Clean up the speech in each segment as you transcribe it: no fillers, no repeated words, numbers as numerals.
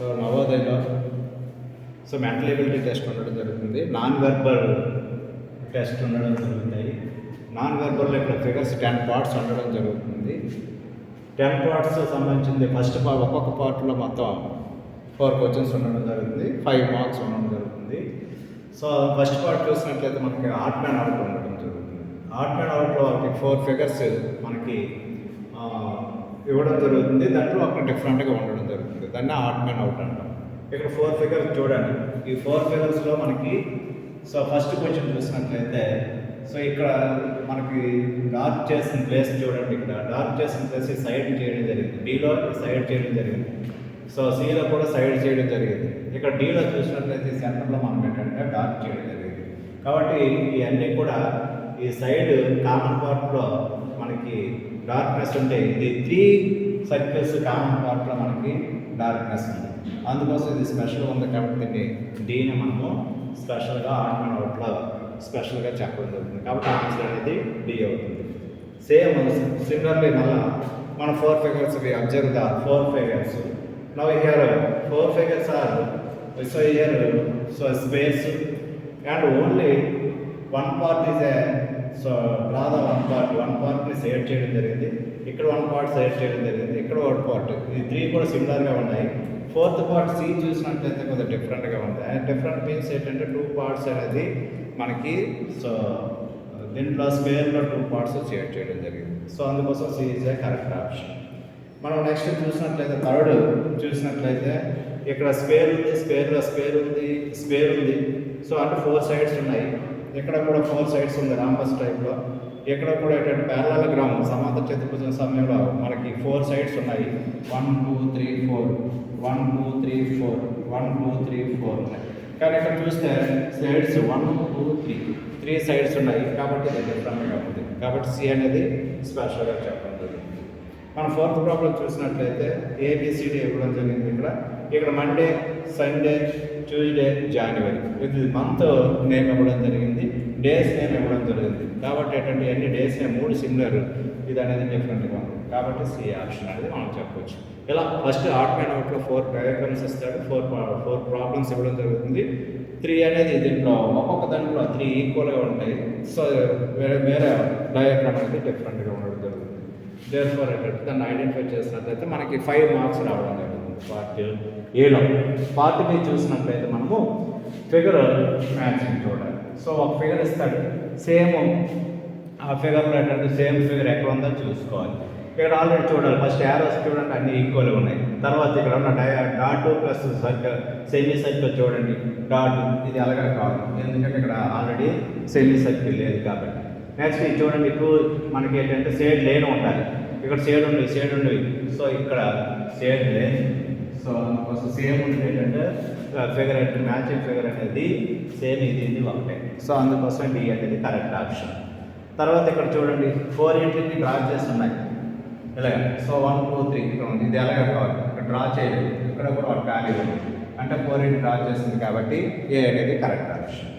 So నవోదయలో mental ability test ఉండడం జరుగుతుంది, non verbal test ఉండడం జరుగుతాయి. నాన్ వెర్బల్లో ఇక్కడ ఫిగర్స్ 10 పార్ట్స్ ఉండడం జరుగుతుంది. 10 పార్ట్స్ సంబంధించింది ఫస్ట్ పార్ట్, ఒక్కొక్క పార్ట్లో మొత్తం 4 క్వశ్చన్స్ ఉండడం జరుగుతుంది, 5 మార్క్స్ ఉండడం జరుగుతుంది. సో ఫస్ట్ పార్ట్ చూసినట్లయితే మనకి ఆర్ట్ మ్యాన్ అవుట్ ఉండడం జరుగుతుంది. ఆర్ట్ మ్యాన్ అవుట్లో 4 ఫిగర్స్ మనకి ఇవ్వడం జరుగుతుంది, దాంట్లో ఒక డిఫరెంట్గా ఉండడం జరుగుతుంది, దాన్ని ఆర్ట్ మ్యాన్ అవుట్ అంటాం. ఇక్కడ 4 ఫిగర్స్ చూడండి. ఈ 4 ఫిగర్స్లో మనకి ఫస్ట్ క్వశ్చన్ చూసినట్లయితే ఇక్కడ మనకి డార్క్ చేసిన ప్లేస్ చూడండి. ఇక్కడ డార్క్ చేసిన ప్లేస్ సైడ్ చేయడం జరిగింది, డీలో సైడ్ చేయడం జరిగింది, సిలో కూడా సైడ్ చేయడం జరిగింది. ఇక్కడ డీలో చూసినట్లయితే సెంటర్లో మనం ఏంటంటే డార్క్ చేయడం జరిగింది. కాబట్టి ఇవన్నీ కూడా ఈ సైడ్ కామన్ పార్ట్లో మనకి డార్క్నెస్ ఉంటే, ఇది 3 సర్కిల్స్ కామన్ పార్ట్లో మనకి డార్క్నెస్ ఉంది, అందుకోసం ఇది స్పెషల్గా ఉంది. కాబట్టి దీన్ని డీని మనము స్పెషల్గా ఆర్ట్ మ్యాన్ అవుట్లో స్పెషల్గా చెప్పడం జరుగుతుంది. కాబట్టి ఆన్సర్ అనేది డి అవుతుంది. సేమ్ సిమిలర్లీ మళ్ళీ మన 4 figures observe the 4 figures. Now here 4 figures are here space and only one part is draw the one part ని సెట్ చేయడం జరిగింది, ఇక్కడ 1 part సెట్ చేయడం జరిగింది, ఇక్కడ 1 part. ఈ 3 కూడా సిమిలర్గా ఉన్నాయి. 4th part సి చూసినట్లయితే కొంచెం డిఫరెంట్గా ఉంది. డిఫరెంట్ మీన్స్ ఏంటంటే 2 parts అనేది మనకి దీంట్లో స్క్వేర్లో 2 parts సెట్ చేయడం జరిగింది. అందుకోసం C is a correct option. మనం నెక్స్ట్ చూసినట్లయితే థర్డ్ చూసినట్లయితే ఇక్కడ స్క్వేర్ ఉంది, స్క్వేర్ ఉంది. అంటే 4 sides ఉన్నాయి. ఇక్కడ కూడా 4 sides ఉంది రాంబస్ టైప్లో. ఇక్కడ కూడా ఏంటంటే ప్యారలలోగ్రామ్ సమాంతర చతుర్భుజం సమయంలో మనకి 4 sides ఉన్నాయి. 1 2 3 4 1 2 3 4 1 2 3 4 ఉన్నాయి. కానీ ఇక్కడ చూస్తే సైడ్స్ 1 2 3 sides ఉన్నాయి, కాబట్టి ఇది డిఫరెంట్గా ఉంది. కాబట్టి సి అనేది స్పెషల్గా చెప్పడం జరిగింది. మన 4th ప్రాబ్లం చూసినట్లయితే ఏబిసిడి ఇవ్వడం జరిగింది. ఇక్కడ మండే, సండే, ట్యూస్డే, జనవరి ఇది మంత్ నేమ్ ఇవ్వడం జరిగింది, డేస్ నేమ్ ఇవ్వడం జరిగింది. కాబట్టి ఏంటంటే అన్ని డేస్ నేమ్ 3 సిమిలర్, ఇది అనేది డిఫరెంట్గా ఉంది. కాబట్టి సి ఆప్షన్ అనేది మనం చెప్పవచ్చు. ఇలా ఫస్ట్ ఆర్ట్ మ్యాన్ అవుట్లో 4 డయాగ్రామ్స్ ఇస్తాడు, 4 ప్రాబ్లమ్స్ ఇవ్వడం జరుగుతుంది. 3 అనేది దీంట్లో ఒక్కొక్క దాంట్లో 3 ఈక్వల్గా ఉంటాయి. వేరే డయాగ్రామ్ అనేది డిఫరెంట్గా ఉండడం జరుగుతుంది. దేర్ఫోర్ ఏంటంటే దాన్ని ఐడెంటిఫై చేసినట్లయితే మనకి 5 మార్క్స్ రావడం జరుగుతుంది పార్ట్ ఏలో. పార్ట్ బి చూసినట్లయితే మనము ఫిగర్ మ్యాచింగ్ చూడాలి. ఒక ఫిగర్ ఇస్తాడు, సేమ్ ఆ ఫిగర్లో ఏంటంటే సేమ్ ఫిగర్ ఎక్కడ ఉందో చూసుకోవాలి. ఇక్కడ ఆల్రెడీ చూడాలి, ఫస్ట్ యారోస్ చూడండి అన్ని ఈక్వల్గా ఉన్నాయి. తర్వాత ఇక్కడ ఉన్న dot plus circle semi circle చూడండి, డాట్ ఇది అలాగే కాదు, ఎందుకంటే ఇక్కడ ఆల్రెడీ సెమీ సర్కిల్ లేదు కాబట్టి. నెక్స్ట్ ఇది చూడండి, ఇప్పుడు మనకి ఏంటంటే షేడ్ లేని ఉండాలి. ఇక్కడ షేడ్ ఉండేవి ఇక్కడ షేడ్ లేదు. అందుకోసం సేమ్ ఉండేది ఏంటంటే ఫిగర్ అంటే మ్యాచింగ్ ఫిగర్ అనేది సేమ్ ఇది ఒకటే. అందుకోసం డి అనేది కరెక్ట్ ఆప్షన్. తర్వాత ఇక్కడ చూడండి 4 ఇంటిని డ్రా చేస్తున్నాయి ఇలాగ. 1 2 3 ఇక్కడ ఉంది, ఇది ఎలాగ కావాలి, ఇక్కడ డ్రా చేయలేదు, ఇక్కడ కూడా ఒక ఖాళీ ఉంది, అంటే 4 ఇంటి డ్రా చేస్తుంది కాబట్టి ఏ అనేది కరెక్ట్ ఆప్షన్.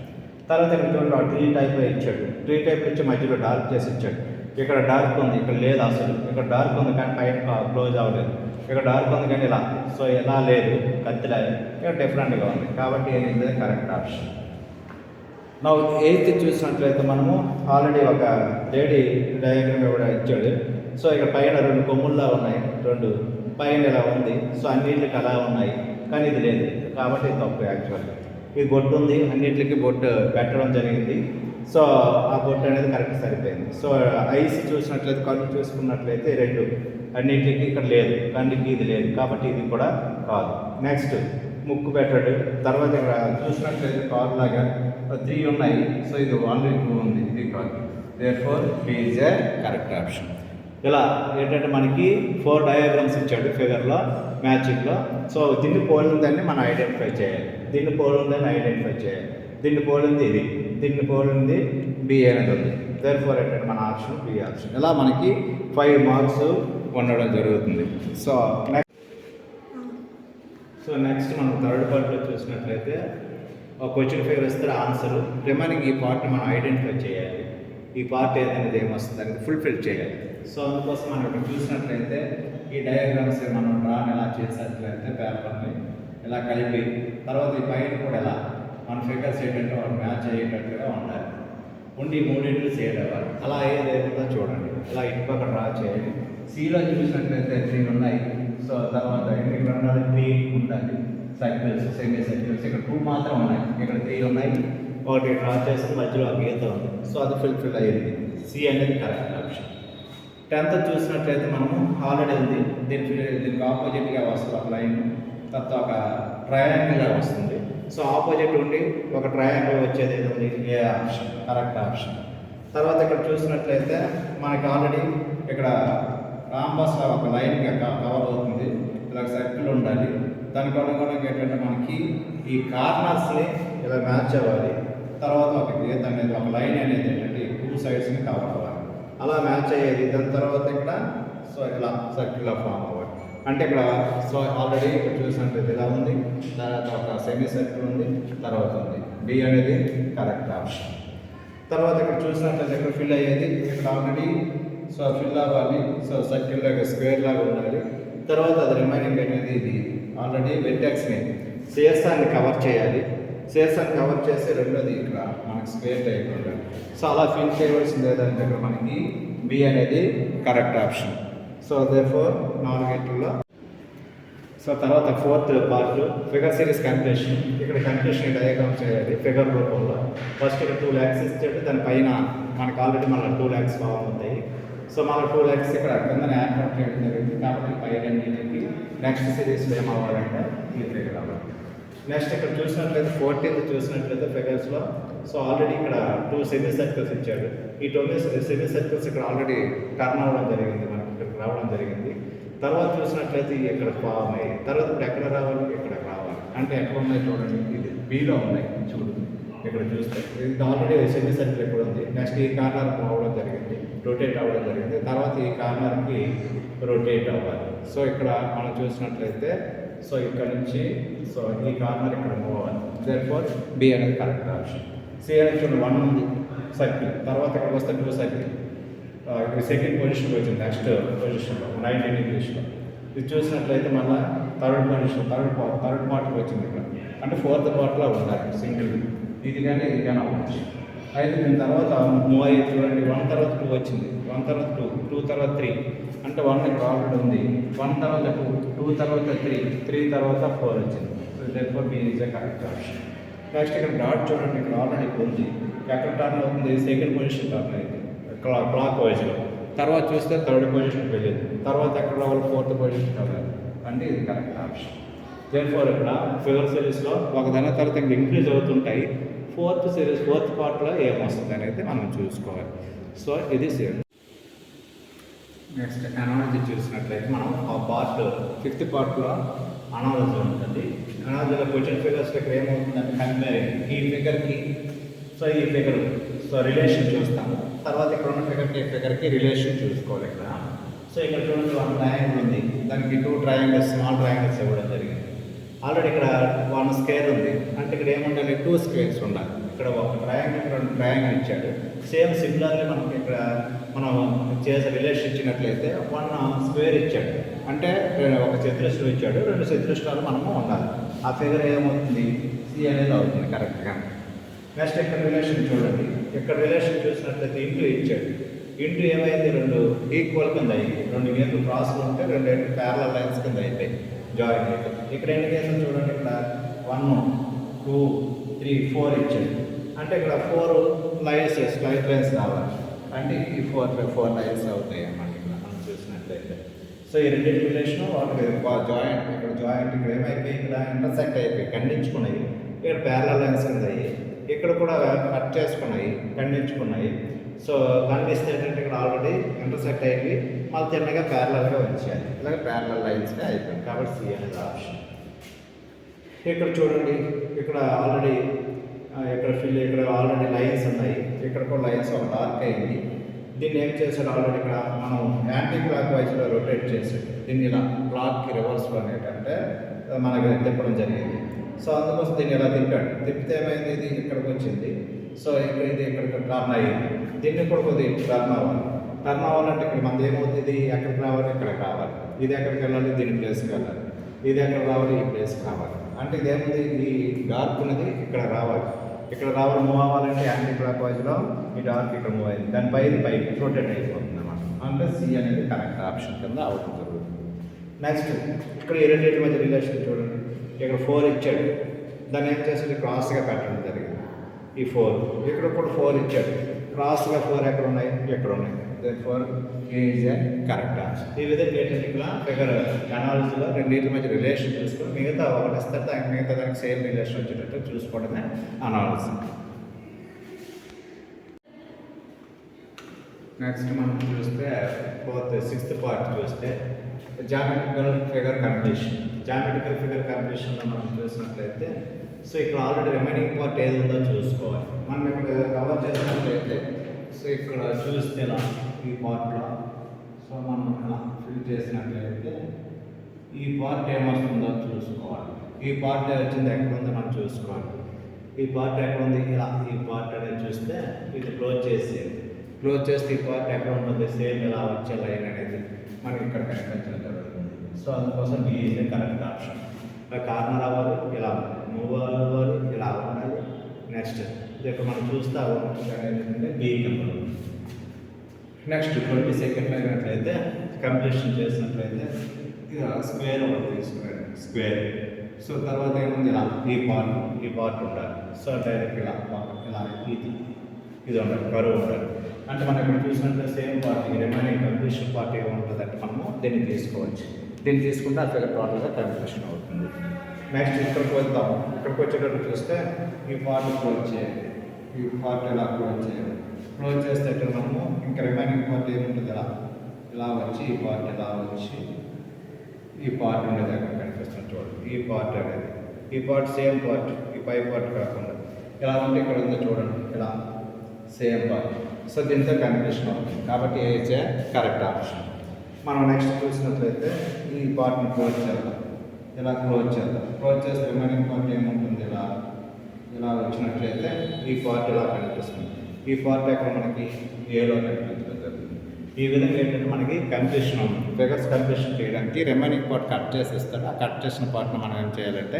తర్వాత ఇక్కడ చూడండి 3 టైప్లో ఇచ్చాడు, 3 టైప్ ఇచ్చి మధ్యలో డార్క్ చేసి ఇచ్చాడు. ఇక్కడ డార్క్ ఉంది, ఇక్కడ లేదు అసలు, ఇక్కడ డార్క్ ఉంది కానీ పైన క్లోజ్ అవ్వలేదు, ఇక్కడ డార్క్ ఉంది కానీ ఇలా, ఎలా లేదు కత్తిలా, ఇక్కడ డిఫరెంట్గా ఉంది కాబట్టి ఏది కరెక్ట్ ఆప్షన్. నా 8th చూసినట్లయితే మనము ఆల్రెడీ ఒక లేడీ డయాగ్రామ్ కూడా ఇచ్చాడు. ఇక్కడ పైన 2 కొమ్ముల్లా ఉన్నాయి, 2 పైన ఇలా ఉంది, అన్నింటికి అలా ఉన్నాయి కానీ ఇది లేదు కాబట్టి ఇది తప్పు. యాక్చువల్గా ఇది బొట్టు ఉంది, అన్నింటికి బొట్టు పెట్టడం జరిగింది, ఆ బొట్టు అనేది కరెక్ట్ సరిపోయింది. ఐస్ చూసినట్లయితే కళ్ళు చూసుకున్నట్లయితే 2 అన్నింటికి ఇక్కడ లేదు, కన్నుకి ఇది లేదు కాబట్టి ఇది కూడా కాదు. నెక్స్ట్ ముక్కు పెట్టాడు. తర్వాత ఇక్కడ చూసినట్లయితే కార్ లాగా 3 ఉన్నాయి, ఇది 1 2 ఉంది, ఇది కాదు. Therefore B is a correct option. ఇలా ఏంటంటే మనకి 4 డయాగ్రామ్స్ ఇచ్చాడు ఫిగర్లో మ్యాచింగ్లో. దీన్ని పోలిందని మనం ఐడెంటిఫై చేయాలి, దీన్ని పోలిందని ఐడెంటిఫై చేయాలి, దీన్ని పోలింది ఇది, దీన్ని పోలింది బి అనేది ఉంది. దేర్ఫోర్ ఏంటంటే మన ఆప్షన్ బి ఆప్షన్. ఇలా మనకి 5 మార్క్స్ ఉండడం జరుగుతుంది. నెక్స్ట్ మనం థర్డ్ పార్ట్లో చూసినట్లయితే ఒక క్వశ్చన్ ఫిగర్ ఇస్తే ఆన్సర్, రిమైనింగ్ ఈ పార్ట్ని మనం ఐడెంటిఫై చేయాలి, ఈ పార్ట్ ఏదనేది ఏమొస్తుంది అనేది ఫుల్ఫిల్ చేయాలి. అందుకోసం మనం ఇక్కడ చూసినట్లయితే ఈ డయాగ్రామ్స్ మనం డ్రాన్ ఎలా చేసినట్లయితే పేపర్ని ఇలా కలిపి తర్వాత ఈ పైన కూడా ఇలా మన ఫిగర్స్ ఏంటంటే వాళ్ళు మ్యాచ్ అయ్యేటట్టుగా ఉండాలి. ఉండి మూడింటిని సేల్ అవ్వాలి. అలా అయ్యేది ఏదైనా చూడండి. ఇలా ఇటుపక్క డ్రా చేయాలి. సీలో చూసినట్లయితే 3 ఉన్నాయి. సో తర్వాత ఇక్కడ ఉండాలి 3 ఉండాలి. సర్కిల్స్, సెమీ సర్కిల్స్ ఇక్కడ 2 మాత్రం ఉన్నాయి. ఇక్కడ 3 ఉన్నాయి. ఒకటి డ్రా చేసి మధ్యలో ఆ గీత ఉంది. సో అది ఫుల్ఫిల్ అయ్యింది. సి అనేది కరెక్ట్ ఆప్షన్. 10th చూసినట్లయితే మనము ఆల్రెడీ ఉంది. దీనికి ఆపోజిట్గా వస్తుంది ఒక లైన్, తర్వాత ఒక ట్రయాంగిల్గా వస్తుంది. సో ఆపోజిట్ ఉండి ఒక ట్రయాంగిల్ వచ్చేది ఏదో ఉంది, ఏ ఆప్షన్ కరెక్ట్ ఆప్షన్. తర్వాత ఇక్కడ చూసినట్లయితే మనకి ఆల్రెడీ ఇక్కడ రాంబస్ ఒక లైన్గా కవర్ అవుతుంది. ఇలా సర్కిల్ ఉండాలి. దానికి అనుగుణంగా ఏంటంటే మనకి ఈ కార్నర్స్ని ఇలా మ్యాచ్ అవ్వాలి. తర్వాత ఒక గీత అనేది ఒక లైన్ అనేది ఏంటంటే ఈ 2 సైడ్స్ని కవర్ అవ్వాలి. అలా మ్యాచ్ అయ్యేది. దాని తర్వాత ఇక్కడ సో ఇలా సర్కిల్లా ఫామ్ అవ్వాలి. అంటే ఇక్కడ సో ఆల్రెడీ ఇక్కడ చూసినట్లయితే ఇలా ఉంది. తర్వాత ఒక సెమీ సర్కిల్ ఉంది. తర్వాత ఉంది బి అనేది కరెక్ట్ ఆప్షన్. తర్వాత ఇక్కడ చూసినట్లయితే ఇక్కడ ఫిల్ అయ్యేది ఇక్కడ ఆల్రెడీ సో ఫిల్ అవ్వాలి. సో సర్కిల్ లాగా స్క్వేర్ లాగా ఉండాలి. తర్వాత అది రిమైనింగ్ అనేది ఇది ఆల్రెడీ వెర్టెక్స్ని శీర్షాన్ని కవర్ చేయాలి. శీర్షాన్ని కవర్ చేసి రెండోది ఇక్కడ మనకి స్క్వేర్ టైప్ ఉండాలి. సో అలా ఫిల్ చేయవలసింది ఏదంటే ఇక్కడ మనకి బి అనేది correct option. So therefore 4 so తర్వాత 4th part figure series calculation. ఇక్కడ క్యాల్కులేషన్ డయాగ్రామ్ చేయాలి ఫిగర్ రూపంలో. ఫస్ట్ ఇక్కడ 2 lakhs ఇచ్చాడు. దానిపైన మనకు ఆల్రెడీ మళ్ళీ 2 lakhs ఫామ్ అవుతాయి. సో మళ్ళీ 2 lakhs ఇక్కడ కింద ఏర్పాటు చేయడం జరిగింది. కాబట్టి పై రెండింటికి నెక్స్ట్ సిరీస్లో ఏమవ్వాలంటే ఈ ఫిగర్ అవ్వాలి. నెక్స్ట్ ఇక్కడ చూసినట్లయితే 14th చూసినట్లయితే ఫిగర్స్లో సో ఆల్రెడీ ఇక్కడ 2 సెమీ సర్కిల్స్ ఇచ్చాడు. ఈ 2 సెమీ సర్కిల్స్ ఇక్కడ ఆల్రెడీ టర్న్ అవ్వడం జరిగింది, మనకి ఇక్కడికి రావడం జరిగింది. తర్వాత చూసినట్లయితే ఇక్కడ ఫామ్ అయ్యి తర్వాత ఇప్పుడు ఎక్కడ రావాలి, ఇక్కడ రావాలి. అంటే ఎక్కడ ఉన్నాయి చూడండి, ఇది బీలో ఉన్నాయి చూడు. ఇక్కడ చూస్తే ఇది ఆల్రెడీ సెమీ సర్కిల్ ఇక్కడ ఉంది. నెక్స్ట్ ఈ కార్నర్ అవ్వడం జరిగింది, రొటేట్ అవ్వడం జరిగింది. తర్వాత ఈ కార్నర్కి రొటేట్ అవ్వాలి. సో ఇక్కడ మనం చూసినట్లయితే సో ఇక్కడ నుంచి సో ఈ కార్నర్ ఇక్కడ మూవ్ అవ్వాలి. దేర్ఫోర్ బి అనేది కరెక్ట్ ఆప్షన్. సి అనేది చూడండి 1 ఉంది సర్కిల్. తర్వాత ఇక్కడికి వస్తే 2 సర్కిల్. ఇక్కడ సెకండ్ పొజిషన్కి వచ్చింది. నెక్స్ట్ పొజిషన్లో 19 ఇంగ్లీష్లో ఇది చూసినట్లయితే మళ్ళీ థర్డ్ పొజిషన్ థర్డ్ పార్ట్కి వచ్చింది. ఇక్కడ అంటే 4th పార్ట్లో ఉండాలి సింగిల్. ఇది కానీ అవ్వచ్చు. అయితే దీని తర్వాత మూవ్ అయ్యి చూడండి 1 తర్వాత 2 వచ్చింది. 1 తర్వాత 2, 2 తర్వాత 3 అంటే 1 ఇక్కడ ఆల్రెడీ ఉంది. 1 తర్వాత 2, 2 తర్వాత 3, 3 తర్వాత 4 వచ్చింది. Therefore B is a correct option. Next ఇక్కడ డాట్ చూడండి, ఇక్కడ ఆల్రెడీ ఉంది. ఎక్కడ టర్న్ అవుతుంది, సెకండ్ పొజిషన్ టర్న్ అయింది క్లాక్ వైజ్లో. తర్వాత చూస్తే థర్డ్ పొజిషన్కి వెళ్ళేది. తర్వాత ఎక్కడ రావాలి, 4th పొజిషన్ రావాలి. అంటే ఇది కరెక్ట్ ఆప్షన్. దేర్ఫోర్ ఇక్కడ ఫిగర్ సిరీస్లో ఒకదాని తర్వాత ఇంకా ఇంక్రీజ్ అవుతుంటాయి. 4th పార్ట్లో ఏమొస్తుంది అనేది మనం చూసుకోవాలి. సో ఇది సేమ్. నెక్స్ట్ అనాలజీ చూసినట్లయితే మనం ఆ పార్ట్ 5th పార్ట్లో అనాలజీ ఉంటుంది. అనాలజీలో క్వశ్చన్ ఫిగర్స్లో ఇక్కడ ఏమవుతుందంటే కంపేరింగ్ ఈ ఫిగర్కి సో ఈ ఫిగర్ సో రిలేషన్ చూస్తాము. తర్వాత ఇక్కడ ఉన్న ఫిగర్కి ఈ ఫిగర్కి రిలేషన్ చూసుకోవాలి ఇక్కడ. సో ఇక్కడ చూడండి 1 ట్రయాంగిల్ ఉంది. దానికి 2 ట్రయాంగిల్స్ స్మాల్ ట్రయాంగిల్స్ ఇవ్వడం జరిగింది. ఆల్రెడీ ఇక్కడ 1 స్క్వేర్ ఉంది. అంటే ఇక్కడ ఏముండాలి, 2 స్క్వేర్స్ ఉండాలి. ఇక్కడ ఒక ట్రయాంగిల్ 2 ట్రయాంగిల్ ఇచ్చాడు. సేమ్ సిమిలర్లీ మనకి ఇక్కడ మనం చేసే రిలేషన్ ఇచ్చినట్లయితే 1 స్క్వేర్ ఇచ్చాడు. అంటే ఒక చతురస్రం ఇచ్చాడు, 2 చతురస్రాలు మనము ఉండాలి. ఆ ఫిగర్ ఏమవుతుంది, సి అనేది అవుతుంది కరెక్ట్గా. నెక్స్ట్ ఇక్కడ రిలేషన్ చూడండి. ఇక్కడ రిలేషన్ చూసినట్లయితే ఇంటూ ఇచ్చాడు. ఇంటూ ఏమైంది, 2 ఈక్వల్ కింద అయ్యి 2 గీతలు క్రాస్లు ఉంటే 2 ప్యారలల్ లైన్స్ కింద అయిపోయి జాయిన్ అయిపోయి. ఇక్కడ ఎన్ని గీతలు చూడండి, ఇక్కడ 1, 2, 3, 4 ఇచ్చాడు. అంటే ఇక్కడ 4 లైన్స్ స్ట్రైట్ లైన్స్ రావాలి. అంటే ఈ 4 లైన్స్ అవుతాయి అన్నమాట ఇక్కడ మనం చూసినట్లయితే. సో ఈ రెండింటి రిలేషన్ వాటికి జాయింట్, ఇక్కడ జాయింట్ ఇక్కడ ఏమైపోయి ఇక్కడ ఇంటర్సెక్ట్ అయిపోయి ఖండించుకున్నాయి. ఇక్కడ ప్యారలల్ లైన్స్ కింద అయ్యి ఇక్కడ కూడా కట్ చేసుకున్నాయి, ఖండించుకున్నాయి. సో ఖండిస్తే ఏంటంటే ఇక్కడ ఆల్రెడీ ఇంటర్సెక్ట్ అయిపోయి మళ్ళీ తిన్నగా ప్యారలల్గా వచ్చేయాలి. ఇలాగ ప్యారలల్ లైన్స్గా అయిపోయింది. కాబట్టి సి అనేది ఆప్షన్. ఇక్కడ చూడండి, ఇక్కడ ఆల్రెడీ ఇక్కడ ఆల్రెడీ లైన్స్ ఉన్నాయి. ఇక్కడ కూడా లైన్స్ ఒక డార్క్ అయింది. దీన్ని ఏం చేశాడు, ఆల్రెడీ ఇక్కడ మనం యాంటీ క్లాక్ వైజ్లో రొటేట్ చేసాడు. దీన్ని ఇలా క్లాక్కి రివర్స్లో అనేటంటే మనకి తిప్పడం జరిగింది. సో అందుకోసం దీన్ని ఇలా తిప్పాడు. తిప్పితే ఏమైంది, ఇది ఇక్కడికి వచ్చింది. సో ఇక్కడ ఇది ఇక్కడికి టర్న్ అయ్యింది. దీన్ని కూడా కొద్దిగా టర్న్ అవ్వాలి. టర్న్ అవ్వాలంటే ఇక్కడ మనది ఏమవుతుంది, ఎక్కడికి రావాలి, ఇక్కడికి రావాలి. ఇది ఎక్కడికి వెళ్ళాలి, దీని ప్లేస్కి వెళ్ళాలి. ఇది ఎక్కడ రావాలి, ఈ ప్లేస్కి రావాలి. అంటే ఇదేముంది, ఈ డార్క్ ఉన్నది ఇక్కడ రావాలి, ఇక్కడ రావాలి, మూవ్ అవ్వాలంటే యాంటీ క్లాక్ వైజ్లో ఈ డార్క్ ఇక్కడ మూవ్ అయింది, దానిపై ఇది పైకి రొటేట్ అయిపోతుంది అన్నమాట. అంటే సి అనేది కరెక్ట్ ఆప్షన్ కింద అవడం జరుగుతుంది. నెక్స్ట్ ఇక్కడ ఈ రెండింటి మధ్య రిలేషన్ చూడండి, ఇక్కడ 4 ఇచ్చాడు, దాన్ని ఏం చేస్తాడు క్రాస్గా పెట్టడం జరిగింది. ఈ 4 ఇక్కడ కూడా 4 ఇచ్చాడు, క్రాస్గా 4 ఎక్కడ ఉన్నాయి, ఎక్కడ ఉన్నాయి. Therefore A is a correct answer. ఈ విధంగా ఏంటంటే ఇక్కడ ఫిగర్ అనాలిసిస్లో రెండింటి మధ్య రిలేషన్ చూసుకొని మిగతా ఒకటి ఇస్తే దానికి మిగతా దానికి సేమ్ రిలేషన్ వచ్చేటట్టు చూసుకోవడమే అనాలిసిస్. నెక్స్ట్ మనం చూస్తే 6th పార్ట్ చూస్తే geometrical figure completion. Geometrical figure కంప్లీషన్లో మనం చూసినట్లయితే సో ఇక్కడ ఆల్రెడీ రిమైనింగ్ పార్ట్ ఏది ఉందో చూసుకోవాలి. మనం ఇక్కడ కవర్ చేసినట్లయితే సో ఇక్కడ చూస్తే ఇలా ఈ పార్ట్లో సో మనం ఇలా ఫిల్ చేసినట్లయితే ఈ పార్ట్ ఏమొస్తుందో చూసుకోవాలి. ఈ పార్ట్ వచ్చింది ఎక్కడ ఉందో మనం చూసుకోవాలి. ఈ పార్ట్ ఎక్కడ ఉంది, ఇలా ఈ పార్ట్ అనేది చూస్తే ఇది క్లోజ్ చేసేది, క్లోజ్ చేస్తే ఈ పార్ట్ ఎక్కడ ఉంటుంది, సేమ్ ఇలా వచ్చే లైన్ అనేది మనకి ఇక్కడ కనిపించడం జరుగుతుంది. సో అందుకోసం B is the correct option. Corner అవ్వాలి, ఇలా మూవ్ అవ్వాలి, ఇలా ఉండాలి. నెక్స్ట్ ఇక్కడ మనం చూస్తే ఏంటంటే బి కింద. నెక్స్ట్ 22nd అయినట్లయితే కంప్లీషన్ చేసినట్లయితే ఇక స్క్వేర్ ఒకటి తీసుకున్నాడు, స్క్వేర్. సో తర్వాత ఏముంది, ఇలా ఈ పార్ట్ ఉండాలి. సో డైరెక్ట్ ఇలా ఇలా ఇది ఉండాలి, కరువు ఉండాలి. అంటే మనం ఇక్కడ చూసినట్లయితే same part remaining completion part ఏముంటుందంటే మనము దీన్ని తీసుకోవచ్చు. దీన్ని తీసుకుంటే ఆ ఫిగర్ టోటల్గా కంప్లీషన్ అవుతుంది. నెక్స్ట్ ఇక్కడికి వెళ్తాం. ఇక్కడికి వచ్చేటప్పుడు చూస్తే ఈ పార్ట్ క్లోజ్ చేయాలి, ఈ పార్ట్ ఇలా క్లోజ్ చేయాలి. క్లోజ్ చేస్తే ఇక్కడ మనము ఇంకా రిమైనింగ్ పార్ట్ ఏముంటుంది, ఇలా వచ్చి ఈ పార్ట్ ఇలా వచ్చి ఈ పార్ట్ ఉండేది అక్కడ కనిపిస్తుంది చూడండి. ఈ పార్ట్ అనేది ఈ పార్ట్ సేమ్ పార్ట్, ఈ పై పార్ట్ కాకుండా ఇలా ఉంటే ఇక్కడ ఉందో చూడండి, ఇలా సేమ్ పార్ట్. సో దీంతో కంప్లీషన్ అవుతుంది. కాబట్టి A is a correct option. మనం నెక్స్ట్ చూసినట్లయితే ఈ పార్ట్ని క్లోజ్ చేద్దాం, ఇలా క్లోజ్ చేద్దాం. క్లోజ్ చేస్తే రిమైనింగ్ పార్ట్ ఏముంటుంది, ఇలా వచ్చినట్లయితే ఈ పార్ట్ ఇలా కనిపిస్తుంది. ఈ పార్ట్ ఎక్కడ మనకి ఏలో కనిపించడం జరుగుతుంది. ఈ విధంగా ఏంటంటే మనకి కంప్లీషన్ ఉంది. ఫిగర్స్ కంప్లీషన్ చేయడానికి రిమైనింగ్ పార్ట్ కట్ చేసి ఇస్తాడు. ఆ కట్ చేసిన పార్ట్ని మనం ఏం చేయాలంటే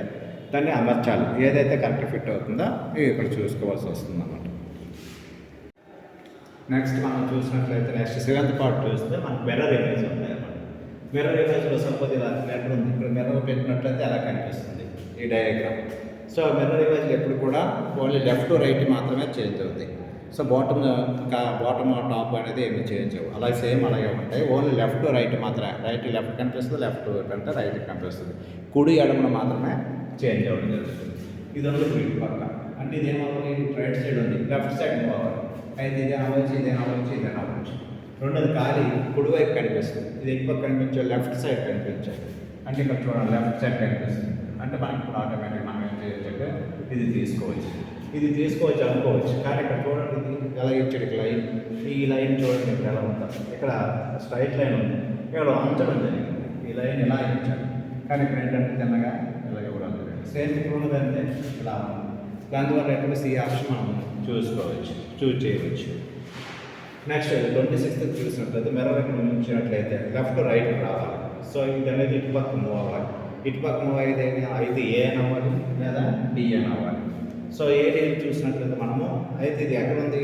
దాన్ని అమర్చాలి. ఏదైతే కరెక్ట్ ఫిట్ అవుతుందో ఇవి ఇక్కడ చూసుకోవాల్సి వస్తుంది అన్నమాట. నెక్స్ట్ మనం చూసినట్లయితే నెక్స్ట్ 7th పార్ట్ చూస్తే మనకు మిర్రర్ ఇమేజ్ ఉంటాయి అన్నమాట. మిర్రర్ ఇమేజ్లో సపోజ్ ఇలా లెటర్ ఉంది, ఇక్కడ మిర్రర్ పెట్టినట్లయితే అలా కనిపిస్తుంది ఈ డయాగ్రామ్. సో మిర్రర్ ఇమేజ్ ఎప్పుడు కూడా ఓన్లీ లెఫ్ట్ టు రైట్ మాత్రమే చేంజ్ అవుతాయి. సో బాటమ్ టాప్ అనేది ఏమి చేంజ్ అవ్వవు. అలా సేమ్ అలాగే ఉంటాయి. ఓన్లీ లెఫ్ట్ టు రైట్ మాత్రమే, రైట్ లెఫ్ట్ కనిపిస్తుంది, లెఫ్ట్ అంటే రైట్ కనిపిస్తుంది. కుడి ఎడమను మాత్రమే చేంజ్ అవ్వడం జరుగుతుంది. ఇది ఉంది ఇటు పక్క, అంటే ఇది ఏమవుతుంది, రైట్ సైడ్ ఉంది, లెఫ్ట్ సైడ్ మూవ్ అవ్వాలి. అయితే ఇదే అవ్వచ్చు, ఇదే అవ్వచ్చు, ఇదే అవ్వచ్చు. రెండోది ఖాళీ కుడివైపు కనిపిస్తుంది, ఇది ఇటు పక్క కనిపించే లెఫ్ట్ సైడ్ కనిపించాలి. అంటే ఇక్కడ చూడండి లెఫ్ట్ సైడ్ కనిపిస్తుంది. అంటే మనకి ఇప్పుడు ఆటోమేటిక్ మనం ఏం చేయొచ్చు, ఇది తీసుకోవచ్చు అనుకోవచ్చు. కానీ ఇక్కడ చూడండి ఇది ఎలా ఇచ్చాడు, లైన్, ఈ లైన్ చూడండి ఇక్కడ ఎలా ఉంటుంది. ఇక్కడ స్ట్రైట్ లైన్ ఉంది, ఇక్కడ ఉంచడం జరిగింది. ఈ లైన్ ఇలా ఇచ్చాడు, కానీ ఇక్కడ ఏంటంటే తిన్నగా ఇలా ఇవ్వడం జరిగింది. సేమ్ ఇక్కడ ఉన్నదంటే ఇలా ఉంది. దానివల్ల ఎక్కడ సి ఆప్షన్ మనం చూస్ చేయవచ్చు. నెక్స్ట్ 26th చూసినట్లయితే మిర్రర్ ఇక్కడ ఉంచినట్లయితే లెఫ్ట్ రైట్ రావాలి. సో ఇది అనేది ఇటుపక్క మూవ్ అవ్వాలి. ఇటుపక్క మూవ్ అయితే ఏ అని అవ్వాలి లేదా డి అని అవ్వాలి. సో ఏ చూసినట్లయితే మనము అయితే ఇది ఎక్కడ ఉంది,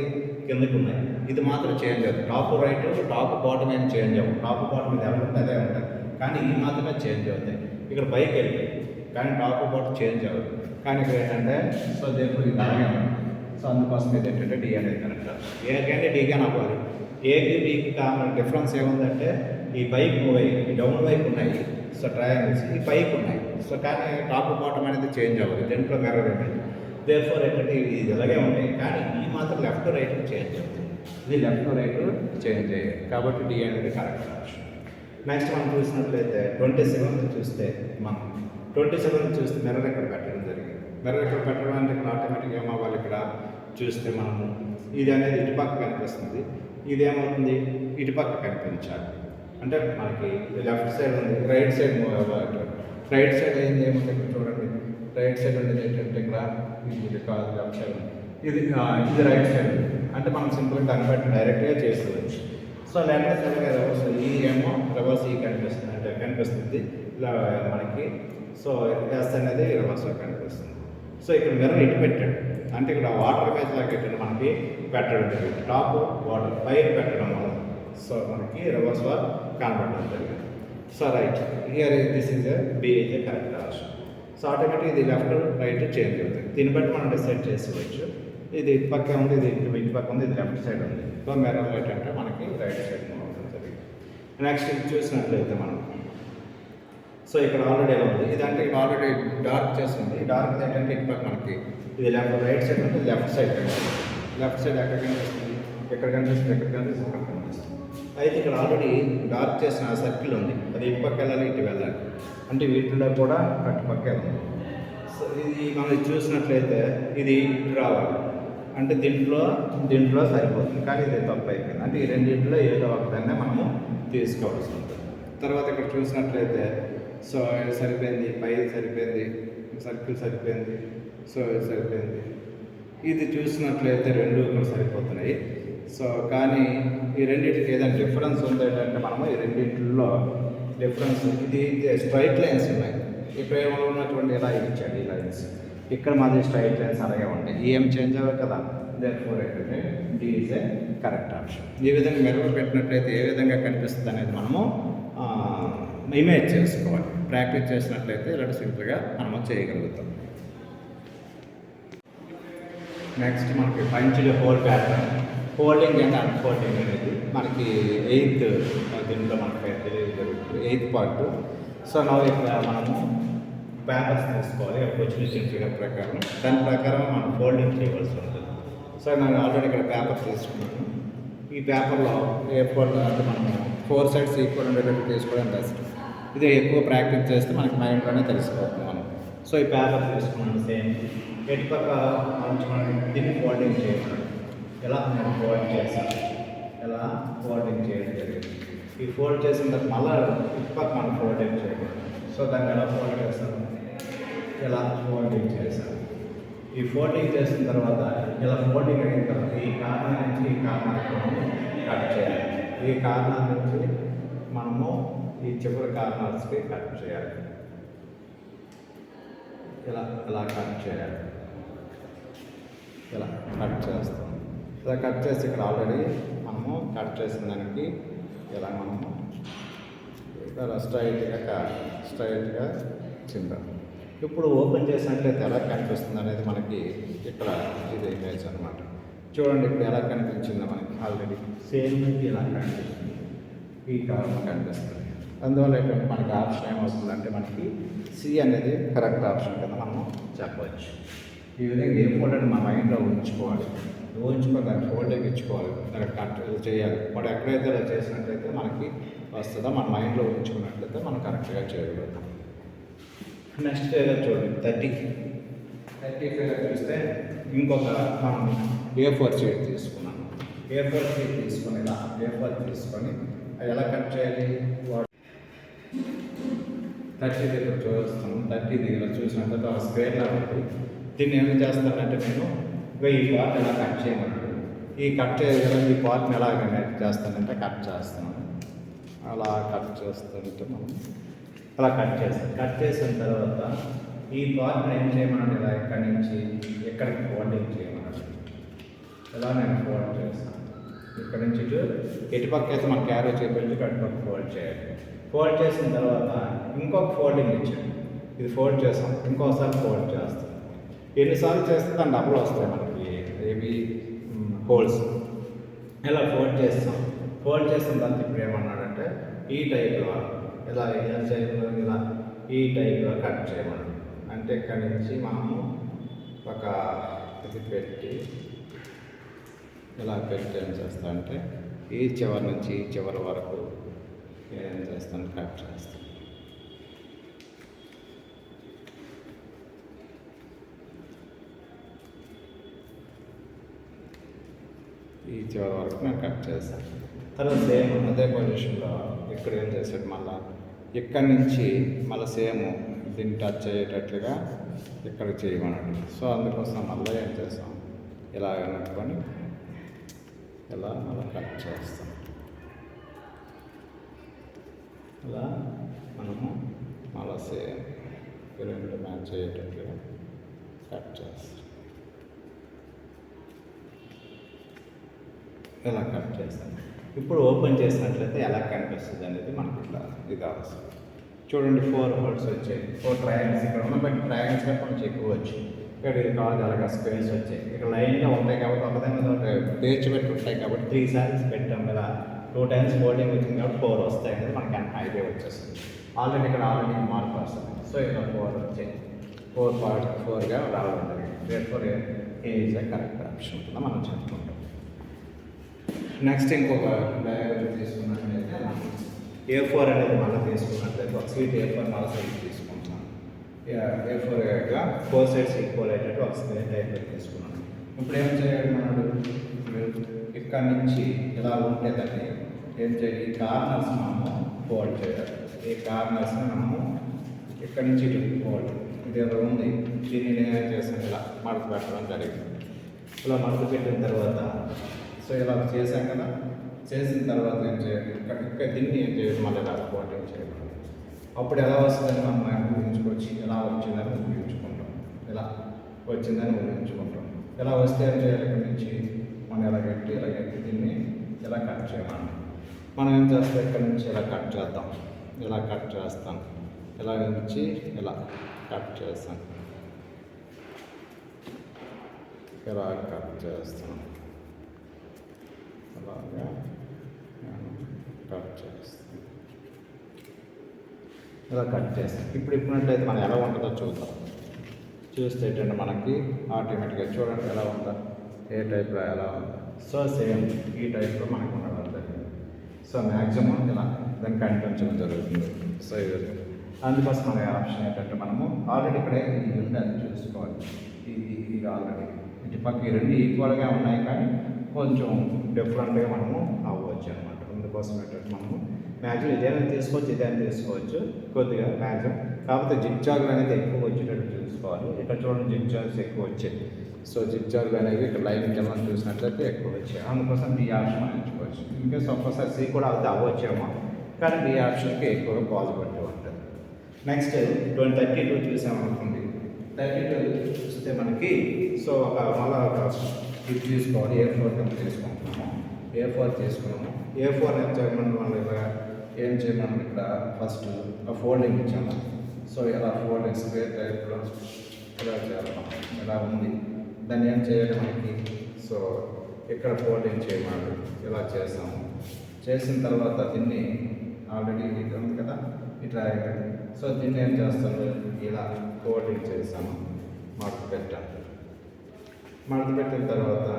కిందకి ఉన్నాయి. ఇది మాత్రం చేంజ్ అవుతుంది. టాప్ రైట్, టాప్ బాటమ్ ఏం చేంజ్ అవ్వదు. టాప్ బాటమ్ ఇది ఎవరు అదే ఉంటుంది, కానీ ఇవి మాత్రమే చేంజ్ అవుతాయి. ఇక్కడ పైకి వెళ్ళిపోయి కానీ టాప్ బాటమ్ చేంజ్ అవ్వదు. కానీ ఇక్కడ ఏంటంటే సో దేనికి ఇది అలాగే ఉంటుంది. సో అందుకోసం ఇది ఏంటంటే డి అనేది కరెక్ట్. ఏ కానీ డి కానీ అవ్వాలి. ఏకి డికి కామన్ డిఫరెన్స్ ఏముందంటే ఈ పైకి మూవ్ అయ్యి ఈ డౌన్ వైపు ఉన్నాయి. సో ట్రయాంగిల్స్ ఈ పైకి ఉన్నాయి. సో కానీ టాప్ బాటమ్ అనేది చేంజ్ అవ్వదు. దీంట్లో మిర్రర్ ఇమేజ్ దేర్ఫోర్ ఏంటంటే ఇది ఇలాగే ఉంటాయి, కానీ ఈ మాత్రం లెఫ్ట్ రైట్ చేంజ్ అవుతుంది. ఇది లెఫ్ట్ రైట్ చేంజ్ అయ్యాయి, కాబట్టి డి అనేది కరెక్ట్ ఆప్షన్. నెక్స్ట్ మనం చూసినట్లయితే 27th చూస్తే మనం 27th చూస్తే మిర్రర్ ఇక్కడ పెట్టడం జరిగింది. మిర్రర్ ఇక్కడ పెట్టడం అంటే ఇక్కడ ఆటోమేటిక్గా ఏమవ్వాలి, ఇక్కడ చూస్తే మనము ఇది అనేది ఇటుపక్క కనిపిస్తుంది, ఇది ఏమవుతుంది ఇటుపక్క కనిపించాలి. అంటే మనకి లెఫ్ట్ సైడ్ ఉంది, రైట్ సైడ్ మూవ్ అవ్వాలి. రైట్ సైడ్ అయింది ఏముంది ఇక్కడ చూడండి, రైట్ సైడ్ ఉండేది ఏంటంటే ఇక్కడ ఇది కాదు, లెఫ్ట్ సైడ్ ఇది రైట్ సైడ్. అంటే మనం సింపుల్గా దాన్ని బట్టి డైరెక్ట్గా చేసుకోవచ్చు. సో లెఫ్ట్ సైడ్గా రివర్స్ ఈ ఏమో రివర్స్ ఈ కనిపిస్తుంది, అంటే కనిపిస్తుంది ఇలా మనకి సో ఎస్ అనేది రివర్స్లో కనిపిస్తుంది. సో ఇక్కడ మిర్రర్ ఇటు పెట్టాడు అంటే ఇక్కడ వాటర్ ఇమేజ్ లాగా పెట్టాడు మనకి పెట్టడం జరిగింది. టాప్ వాటర్ పైన పెట్టడం వల్ల సో మనకి రివర్స్లో కనబడడం జరిగింది. So right here this is B is a correct option. So automatic ఇది లెఫ్ట్ రైట్ చేంజ్ అవుతుంది. దీన్ని బట్టి మనం డిసైడ్ చేసుకోవచ్చు. ఇది ఇటు పక్క ఉంది, ఇది ఇటు పక్క ఉంది, ఇది లెఫ్ట్ సైడ్ ఉంది. సో మిర్రర్ లైట్ అంటే మనకి రైట్ సైడ్ అవుతుంది జరిగింది. నెక్స్ట్ ఇది చూసినట్లయితే మనం సో ఇక్కడ ఆల్రెడీ ఎలా ఉంది ఇదంటే ఇక్కడ ఆల్రెడీ డార్క్ చేస్తుంది. డార్క్ ఏంటంటే ఇటు పక్క మనకి ఇది లెఫ్ట్ రైట్ సైడ్ అంటే లెఫ్ట్ సైడ్ లెఫ్ట్ సైడ్ ఎక్కడ కనిపిస్తుంది, ఎక్కడ కనిపిస్తుంది, ఎక్కడ కనిపిస్తుంది, ఎక్కడ కనిపిస్తుంది. అయితే ఇక్కడ ఆల్రెడీ డార్క్ చేసిన సర్కిల్ ఉంది, అది ఇటు పక్క వెళ్ళాలి, ఇటు వెళ్ళాలి అంటే వీటిలో కూడా అటు పక్క వెళ్ళాలి. సో ఇది మనం చూసినట్లయితే ఇది ఇటు రావాలి అంటే దీంట్లో సరిపోతుంది, కానీ ఇది తప్పు అయిపోయింది. అంటే ఈ రెండింటిలో ఏదో ఒకదాన్ని మనము తీసుకోవాల్సి ఉంటుంది. తర్వాత ఇక్కడ చూసినట్లయితే సో ఇది సరిపోయింది, పై సరిపోయింది, సర్కిల్ సరిపోయింది, సో ఇది సరిపోయింది. ఇది చూసినట్లయితే రెండు ఇక్కడ సరిపోతున్నాయి. సో కానీ ఈ రెండింటికి ఏదైనా డిఫరెన్స్ ఉంది ఏంటంటే మనము ఈ రెండింటిలో డిఫరెన్స్ ఇది స్ట్రైట్ లైన్స్ ఉన్నాయి. ఇక్కడ ఏమైనా ఉన్నటువంటి ఇలా ఇచ్చాడు ఈ లైన్స్, ఇక్కడ మాది స్ట్రైట్ లైన్స్ అలాగే ఉంటాయి. ఏం చేంజ్ అవ్వదు కదా. దేర్ఫోర్ ఏంటంటే D is a correct option. ఈ విధంగా మిర్రర్ పెట్టినట్లయితే ఏ విధంగా కనిపిస్తుంది అనేది మనము ఇమేజ్ చేసుకోవాలి. ప్రాక్టీస్ చేసినట్లయితే ఇలాంటి సింపుల్గా మనము చేయగలుగుతాం. నెక్స్ట్ మనకి punched whole pattern, folding and unfolding అనేది మనకి 8th దీంట్లో మనకి తెలియజరుగుతుంది, 8th పార్ట్. సో నా ఇక్కడ మనము పేపర్స్ తీసుకోవాలి వచ్చిన ఫిగర్ ప్రకారం, దాని ప్రకారం మనం ఫోల్డింగ్ చేయవలసి ఉంటుంది. సో నేను ఆల్రెడీ ఇక్కడ పేపర్ తీసుకున్నాను. ఈ పేపర్లో ఏ ఫోల్డ్ అంటే మనము 4 sides ఈక్వల్ ఉండేటట్టు తీసుకోవడం బెస్ట్. ఇది ఎక్కువ ప్రాక్టీస్ చేస్తే మనకి మైండ్లోనే తెలిసిపోతుంది మనం. సో ఈ పేపర్ తీసుకున్నాను సేమ్ ఎటు పక్క మనం దీన్ని ఫోల్డింగ్ చేయమన్నాడు. ఎలా నేను ఫోల్డ్ చేశాను, ఎలా ఫోల్డింగ్ చేయడం జరిగింది. ఈ ఫోల్డ్ చేసిన తర్వాత మళ్ళీ ఇటు పక్క మనం ఫోల్డింగ్ చేయకూడదు. సో దాన్ని ఎలా ఫోల్డ్ చేస్తాను, ఎలా ఫోల్డింగ్ చేశాను. ఈ ఫోల్డింగ్ చేసిన తర్వాత ఇలా ఫోల్డింగ్ అయిన తర్వాత ఈ కార్నర్ నుంచి ఈ కార్నర్కి మనము కట్ చేయాలి. ఈ కార్నర్ నుంచి మనము ఈ చివరి కార్నర్స్కి కట్ చేయాలి. ఇలా కట్ చేయాలి, ఇలా కట్ చేస్తాం. ఇలా కట్ చేసి ఇక్కడ ఆల్రెడీ మనము కట్ చేసిన దానికి ఇలా మనము ఇలా స్ట్రైట్గా చిందాం. ఇప్పుడు ఓపెన్ చేసినట్లయితే ఎలా కనిపిస్తుంది అనేది మనకి ఇక్కడ ఇది ఇమేజ్ అనమాట. చూడండి ఇప్పుడు ఎలా కనిపించిందో మనకి ఆల్రెడీ సేమ్ ఇలా కనిపిస్తుంది, ఈ కలర్ కనిపిస్తుంది. అందువల్ల ఏంటంటే మనకి ఆప్షన్ ఏమవుతుందంటే మనకి సి అనేది కరెక్ట్ ఆప్షన్ కింద మనం చెప్పవచ్చు. ఈ విధంగా ఏ ఫోల్డర్ మన మైండ్లో ఉంచుకోవాలి, దాన్ని ఫోల్డర్కి ఇచ్చుకోవాలి, దానికి కరెక్ట్ చేయాలి. వాడు ఎక్కడైతే ఇలా చేసినట్లయితే మనకి వస్తుందో మన మైండ్లో ఉంచుకున్నట్లయితే మనం కరెక్ట్గా చేయగలుగుతాం. నెక్స్ట్ ఫిగర్ చూడండి 30 ఫిగర్ చూస్తే ఇంకొక మనం A4 షీట్ తీసుకున్నాను. A4 షీట్ తీసుకొని ఇలా A4 తీసుకొని అది ఎలా కట్ చేయాలి, 30 దగ్గర చూస్తాము. 30 దగ్గర చూసినట్లయితే ఒక స్క్వేర్ లాంటి దీన్ని ఏం చేస్తానంటే నేను ఈ పార్ట్ ఎలా కట్ చేయమన్నాడు. ఈ కట్ చేయగల ఈ పార్ట్ని ఎలా చేస్తానంటే కట్ చేస్తాను. అలా కట్ చేస్తుంటే మనం అలా కట్ చేసిన తర్వాత ఈ పార్ట్ని ఏం చేయమన్నాడు, ఇలా ఇక్కడి నుంచి ఎక్కడికి ఫోల్డింగ్ చేయమన్నాడు. ఇలా నేను ఫోల్డ్ చేస్తాను. ఇక్కడ నుంచి ఎటుపక్క అయితే మన క్యారేజ్ చేపెట్టి అటుపక్క ఫోల్డ్ చేయాలి. ఫోల్డ్ చేసిన తర్వాత ఇంకొక ఫోల్డింగ్ ఇచ్చాడు, ఇది ఫోల్డ్ చేస్తాం, ఇంకోసారి ఫోల్డ్ చేస్తాం. ఎన్నిసార్లు చేస్తే దాని డబ్బులు వస్తాయి మనకి ఏవి హోల్స్. ఇలా ఫోల్డ్ చేస్తాం. ఫోల్డ్ చేసిన తర్వాత ఇప్పుడు ఏమన్నాడంటే ఈ టైప్లో ఇలా ఇలా ఈ టైప్లో కట్ చేయమన్నాడు. అంటే ఇక్కడి నుంచి మనము ఒక ఇది పెట్టి ఇలా పెట్టి ఏం చేస్తా అంటే ఈ చివరి నుంచి ఈ చివరి వరకు ఏం చేస్తాను, కట్ చేస్తాను. ఈ చివరి వరకు నేను కట్ చేస్తాను. తర్వాత సేమ్ అదే పొజిషన్లో ఇక్కడ ఏం చేశాడు, మళ్ళీ ఇక్కడి నుంచి మళ్ళీ సేమ్ దీన్ని టచ్ అయ్యేటట్లుగా ఇక్కడ చేయమన్నాడు. సో అందుకోసం మళ్ళీ ఏం చేస్తాం, ఇలా అనుకొని ఇలా మళ్ళీ కట్ చేస్తాం. ఇలా మనము అలా సేమ్ ఈ రెండు మ్యాచ్ అయ్యేటట్టుగా కట్ చేస్తాం. ఇలా కట్ చేస్తాం. ఇప్పుడు ఓపెన్ చేసినట్లయితే ఎలా కనిపిస్తుంది అనేది మనకి ఇట్లా ఇది అవసరం. చూడండి 4 హోల్స్ వచ్చాయి, 4 ట్రయాంగిల్స్ ఇక్కడ ఉన్న బట్టి ట్రయాంగిల్స్ కంటే కొంచెం ఎక్కువ వచ్చాయి. ఇక్కడ ఇది కాదు అలాగా స్పేస్ వచ్చాయి. ఇక్కడ లైన్గా ఉంటాయి కాబట్టి ఒకదాని పేర్చి పెట్టి ఉంటాయి కాబట్టి 3 సార్లు పెట్టాం కదా, 2 టైమ్స్ ఫోల్డింగ్ వచ్చింది కాబట్టి 4 వస్తాయి అనేది మనకి ఐడియా వచ్చేస్తుంది. ఆల్రెడీ ఇక్కడ మార్క్ వస్తుంది. సో ఇలా 4 వచ్చాయి, 4/4గా రావడం జరిగింది. 4 ఈజ్ కరెక్ట్ ఆప్షన్ ఉంటుందో మనం చెప్పుకుంటాం. నెక్స్ట్ ఇంకొక డయాగ్రామ్ తీసుకున్నట్లయితే A4 అనేది మళ్ళీ తీసుకున్నట్లయితే ఒక సీట్ A4 మళ్ళీ సైడ్ తీసుకుంటున్నాం. A4గా 4 సైడ్స్ ఈక్వల్ అయ్యేటట్టు ఒక స్క్వేర్ టైప్లో తీసుకున్నాం. ఇప్పుడు ఏం చేయాలి మనడు, ఇక్కడ నుంచి ఇలా ఉంటే దాన్ని ఏం చేయాలి, ఈ కార్నర్స్ మనము ఫోల్డ్ చేయాలి. ఈ కార్నర్స్ని మనము ఇక్కడ నుంచి ఇటు ఫోల్డ్, ఇది ఏదో ఉంది దీన్ని నేను చేసాను ఇలా మడత పెట్టడం జరిగింది. ఇలా మడత పెట్టిన తర్వాత సో ఇలా చేశాం కదా, చేసిన తర్వాత ఏం చేయాలి, ఇక్కడ దీన్ని ఏం చేయాలి, మళ్ళీ ఇలా ఫోల్డింగ్ చేయాలి. అప్పుడు ఎలా వస్తుందని మనం ఊహించుకోవచ్చు. ఎలా వచ్చిందని ఊహించుకుంటాం, ఇలా వచ్చిందని ఊహించుకుంటాం. ఇలా వస్తే ఏం చేయాలి, ఇక్కడ నుంచి మనం ఇలా గట్టి దీన్ని ఇలా కట్ చేయమని మనం ఏం చేస్తాం, ఇక్కడ నుంచి ఇలా కట్ చేద్దాం. ఇలా కట్ చేస్తాం, ఇలా నుంచి ఇలా కట్ చేస్తాం, ఇలా కట్ చేస్తాం, అలాగా కట్ చేస్తాం, ఇలా కట్ చేస్తాం. ఇప్పుడు ఇప్పుడున్నట్లయితే మనం ఎలా ఉంటుందో చూద్దాం. చూస్తే ఏంటంటే మనకి ఆటోమేటిక్గా చూడండి ఎలా ఉందో, ఏ టైప్లో ఎలా ఉందో. సో సేమ్ ఈ టైప్లో మనకు ఉండడం జరిగింది. సో మ్యాక్సిమం ఇలా దాన్ని కనిపించడం జరుగుతుంది. సో అందుకోసం మన ఆప్షన్ ఏంటంటే మనము ఆల్రెడీ ఇక్కడ ఇది ఉంది అది చూసుకోవాలి. ఇది ఆల్రెడీ ఇటు పక్క ఈ రెండు ఈక్వల్గా ఉన్నాయి కానీ కొంచెం డిఫరెంట్గా మనము అవ్వచ్చు అనమాట. అందుకోసం ఏంటంటే మనము మ్యాక్సిమం ఇదేమైనా తీసుకోవచ్చు, ఇదేమైనా తీసుకోవచ్చు కొద్దిగా మ్యాక్సిమం. కాకపోతే జిగ్జాగ్లు అనేది ఎక్కువ వచ్చేటట్టు చూసుకోవాలి. ఇక్కడ చూడండి జిగ్జాగ్స్ ఎక్కువ వచ్చాయి. సో జిగ్జాగ్లు అనేవి ఇక్కడ లైన్ కింద చూసినట్లయితే ఎక్కువ వచ్చాయి. అందుకోసం ఈ ఆప్షన్ ఎంచుకోవచ్చు. ఇంకేస్ ఒక్కసారి సి కూడా అవుతే అవ్వచ్చేమో, కానీ ఈ ఆప్షన్కి ఎక్కువగా పాజిబిలిటీ ఉంటుంది. నెక్స్ట్ 32 చూసామనుకోండి. 32 చూస్తే మనకి సో మళ్ళీ ఒక ఇది తీసుకోవాలి. A4 కింద తీసుకుంటున్నాము. A4 తీసుకున్నాము. A4 ఏం చేయమని మనం ఇలా ఏం చేయమని ఇక్కడ ఫస్ట్ ఫోల్డింగ్ ఇచ్చాము. సో ఇలా ఫోల్డింగ్ స్క్వేర్ టైప్లో ఇలా చేయాలి. ఇలా ఉంది, దాన్ని ఏం చేయాలి మనకి, సో ఇక్కడ ఫోల్డింగ్ చేయమని ఇలా చేసాము. చేసిన తర్వాత దీన్ని ఆల్రెడీ ఇది ఉంది కదా ఇట్లా, సో దీన్ని ఏం చేస్తాను, ఇలా ఫోల్డింగ్ చేసాము, మడత పెట్టాను. మడత పెట్టిన తర్వాత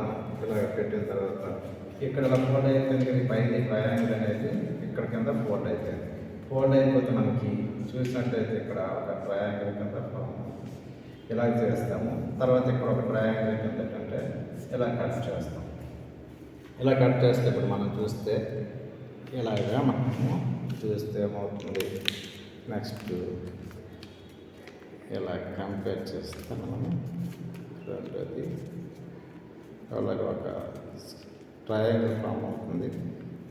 ఇలా పెట్టిన తర్వాత ఇక్కడ ఇలా ఫోల్డ్ అయిపోయింది. పైన ట్రయాంగిల్ అనేది ఇక్కడ కింద ఫోల్డ్ అయిపోయింది. ఫోల్డ్ అయిపోతే మనకి చూసినట్లయితే ఇక్కడ ఒక ట్రయాంగిల్ కింద ఇలా చేస్తాము. తర్వాత ఇక్కడ ఒక ట్రయాంగిల్ కింద ఏంటంటే ఇలా కట్ చేస్తాం. ఇలా కట్ చేస్తే ఇప్పుడు మనం చూస్తే ఇలాగా మనము చూస్తే ఏమవుతుంది, నెక్స్ట్ ఇలా కంపేర్ చేస్తే మనము రెండోది అలాగే ఒక ట్రయాంగిల్ ఫామ్ అవుతుంది.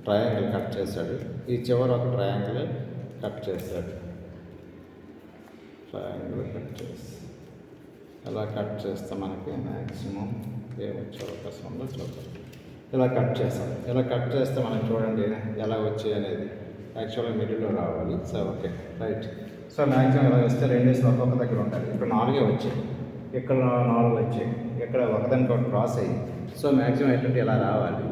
ట్రయాంగిల్ కట్ చేశాడు, ఈ చివరి ఒక ట్రయాంగిల్ కట్ చేశాడు. ట్రయాంగిల్ కట్ చేసి ఇలా కట్ చేస్తే మనకి మ్యాక్సిమం ఏమొచ్చే అవకాశం ఉందో చూద్దాం. ఇలా కట్ చేస్తాం. ఇలా కట్ చేస్తే మనం చూడండి ఎలా వచ్చాయి అనేది. యాక్చువల్గా మిడిల్లో రావాలి. So okay right. So maximum ఇలా వస్తే 2 ఒక్కొక్క దగ్గర ఉంటుంది. ఇక్కడ 4 వచ్చాయి, ఇక్కడ 4 వచ్చాయి, ఇక్కడ ఒకదానికి ఒకటి క్రాస్ అయ్యి. సో మ్యాక్సిమం ఏంటంటే ఇలా రావాలి.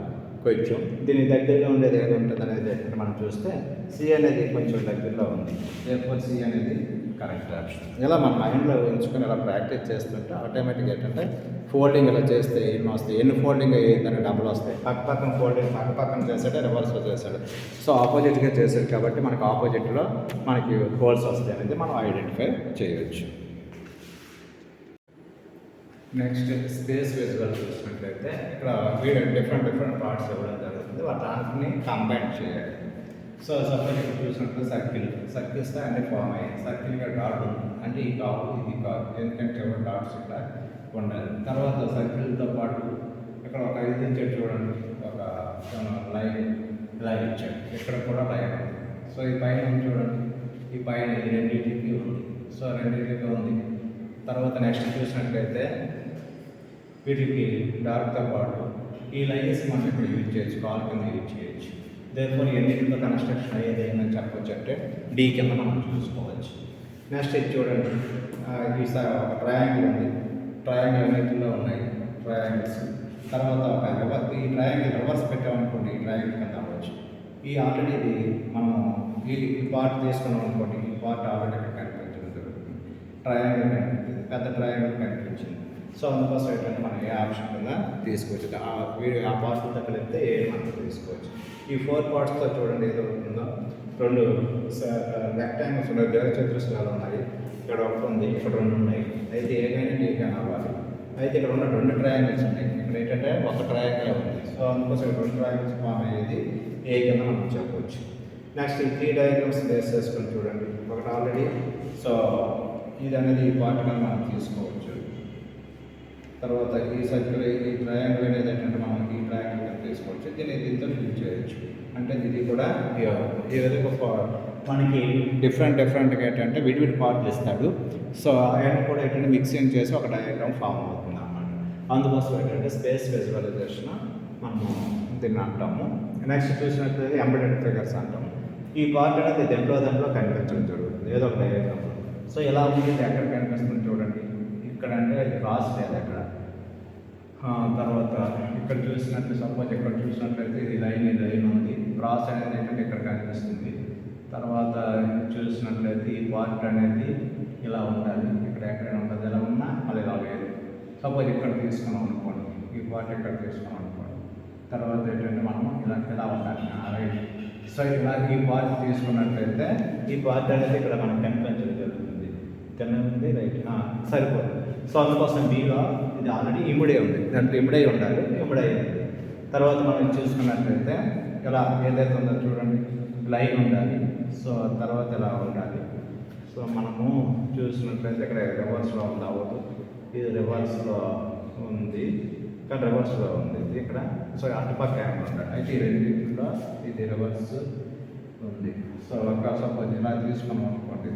కొంచెం దీని దగ్గరలో ఉండేది ఏది ఉంటుంది అనేది ఏంటంటే మనం చూస్తే సి అనేది కొంచెం దగ్గరలో ఉంది. therefore సి అనేది కరెక్ట్ ఆప్షన్. ఇలా మన మైండ్లో ఉంచుకొని ఇలా ప్రాక్టీస్ చేస్తుంటే ఆటోమేటిక్గా ఏంటంటే ఫోల్డింగ్ ఇలా చేస్తే ఎన్ని వస్తాయి, ఎన్ని ఫోల్డింగ్ అయ్యిందని డబుల్ వస్తాయి. పక్కన ఫోల్డింగ్ పక్కన చేసాడే రివర్స్లో చేశాడు. సో ఆపోజిట్గా చేశాడు కాబట్టి మనకు ఆపోజిట్లో మనకి హోల్స్ వస్తాయి అనేది మనం ఐడెంటిఫై చేయవచ్చు. నెక్స్ట్ స్పేస్ విజువల్ చూసినట్లయితే ఇక్కడ వీడియో డిఫరెంట్ పార్ట్స్ ఇవ్వడం జరుగుతుంది. వాటిని కంబైన్ చేయాలి. సో సపోజ్ ఇక్కడ చూసినట్టు సర్కిల్స్తో అన్ని ఫామ్ అయ్యాయి. సర్కిల్గా డాట్ అంటే ఈ కాపు ఇది కాపు, ఎందుకంటే డాట్స్ ఇక్కడ ఉండాలి. తర్వాత సర్కిల్తో పాటు ఇక్కడ ఒక ఇది ఇచ్చాడు చూడండి, ఒక లైన్ ఇచ్చాడు, ఇక్కడ కూడా లైన్ ఉంది. సో ఈ పైన చూడండి ఈ పైన ఈ రెండింటికి ఉంది. సో రెండింటికి ఉంది. తర్వాత నెక్స్ట్ చూసినట్లయితే వీటికి డార్క్తో పాటు ఈ లైన్స్ మనం ఇక్కడ యూజ్ చేయొచ్చు, కాల్ కింద యూజ్ చేయొచ్చు. దేనిఫోర్ ఎన్నింటితో కన్స్ట్రక్షన్ అయ్యేది ఏమని చెప్పవచ్చు అంటే డీ కింద మనం చూసుకోవచ్చు. నెక్స్ట్ ఇది చూడండి, ఈ ఒక ట్రయాంగిల్ ఉంది. ట్రయాంగిల్ అన్నింటిలో ఉన్నాయి ట్రయాంగిల్స్. తర్వాత ఒక ఈ ట్రయాంగిల్ రివర్స్ పెట్టామనుకోండి, ఈ ట్రయాంగిల్ కింద అవ్వచ్చు. ఈ ఆల్రెడీ ఇది మనం ఈ పార్ట్ తీసుకున్నాం అనుకోండి, ఈ పార్ట్ ఆల్రెడీ ఇక్కడ కనిపించడం జరుగుతుంది. ట్రయాంగిల్ కనిపించింది, పెద్ద ట్రయాంగిల్ కనిపించింది. సో అందుకోసం ఏంటంటే మనం ఏ ఆప్షన్ కింద తీసుకోవచ్చు, ఆ పార్ట్ దగ్గర వెళ్తే ఏ మనం తీసుకోవచ్చు. ఈ 4 పార్ట్స్తో చూడండి ఏదో ఉంటుందో, 2 రెక్టాంగిల్స్ ఉన్నాయి, దీర్ఘచతురస్రాలు ఉన్నాయి. ఇక్కడ ఒకటి ఉంది, ఇక్కడ 2 ఉన్నాయి. అయితే ఏదైనా టీగా అవ్వాలి. అయితే ఇక్కడ ఉన్న 2 ట్రయాంగిల్స్ ఉన్నాయి. ఇక్కడ ఏంటంటే ఒక ట్రయాంగిల్ ఉంది. సో అందుకోసం 2 ట్రయాంగిల్స్ ఫామ్ అయ్యేది ఏ కింద మనం చెప్పవచ్చు. నెక్స్ట్ ఈ 3 డయాగ్రామ్స్ బేస్ చేసుకొని చూడండి. ఒకటి ఆల్రెడీ సో ఇది అనేది ఈ పార్ట్ కింద మనం తీసుకోవచ్చు. తర్వాత ఈ సర్కిల్ ఈ ట్రయాంగిల్ అనేది ఏంటంటే మనం ఈ ట్రయాంగిల్ కింద తీసుకోవచ్చు. దీంతో ఫిల్ చేయొచ్చు. అంటే ఇది కూడా ఈ విధంగా మనకి డిఫరెంట్గా ఏంటంటే విడివిడి పార్ట్లు ఇస్తాడు. సో ఆయన కూడా ఏంటంటే మిక్సింగ్ చేసి ఒక డయాగ్రామ్ ఫామ్ అవుతుంది అన్నమాట. అందుకోసం ఏంటంటే స్పేస్ విజువలైజేషన్ మనము దీన్ని అంటాము. నెక్స్ట్ చూసినట్లయితే ఎంబెడెడ్ ఫిగర్స్ అంటాము. ఈ పార్ట్ అనేది దాంట్లో కనిపించడం జరుగుతుంది ఏదో ఒక డయాగ్రామ్. సో ఎలా ఉంది, ఎక్కడ కనిపిస్తుంది చూడండి. ఇక్కడ అంటే అది క్రాస్ లేదు అక్కడ. తర్వాత ఇక్కడ చూసినట్టు సపోజ్ ఇక్కడ చూసినట్లయితే ఇది లైన్ ఉంది. క్రాస్ అనేది ఏంటంటే ఇక్కడ కనిపిస్తుంది. తర్వాత చూసినట్లయితే ఈ పార్ట్ అనేది ఇలా ఉండాలి, ఇక్కడ ఎక్కడైనా ఉంటుంది. ఎలా ఉన్నా అది ఇలా లేదు. సపోజ్ ఇక్కడ తీసుకున్నాం అనుకోండి, ఈ పార్ట్ ఇక్కడ తీసుకున్నాం అనుకోండి. తర్వాత ఏంటంటే మనం ఇలా ఉండాలి రైట్. సో ఇలా ఈ పార్ట్ తీసుకున్నట్లయితే ఈ పార్ట్ అనేది ఇక్కడ మనకు కనిపించడం జరుగుతుంది. తిన్నది రైట్ సరిపోతుంది. సో అందుకోసం బీలో ఇది ఆల్రెడీ ఇముడే ఉంది, దాంట్లో ఇముడై ఉండాలి, ఇముడై ఉంది. తర్వాత మనం చూసుకున్నట్లయితే ఇలా ఏదైతే ఉందో చూడండి, లైన్ ఉండాలి. సో తర్వాత ఇలా ఉండాలి. సో మనము చూసినట్లయితే ఇక్కడ రివర్స్లో ఉంది అవ్వదు, ఇది రివర్స్లో ఉంది, కానీ రివర్స్లో ఉంది ఇది ఇక్కడ. సో అటుపక్క ఏమైనా ఉండాలి. అయితే ఈ రెండింటిలో ఇది రివర్స్ ఉంది. సో ఒక సపోజ్ ఇలా తీసుకున్నాం అనుకోండి,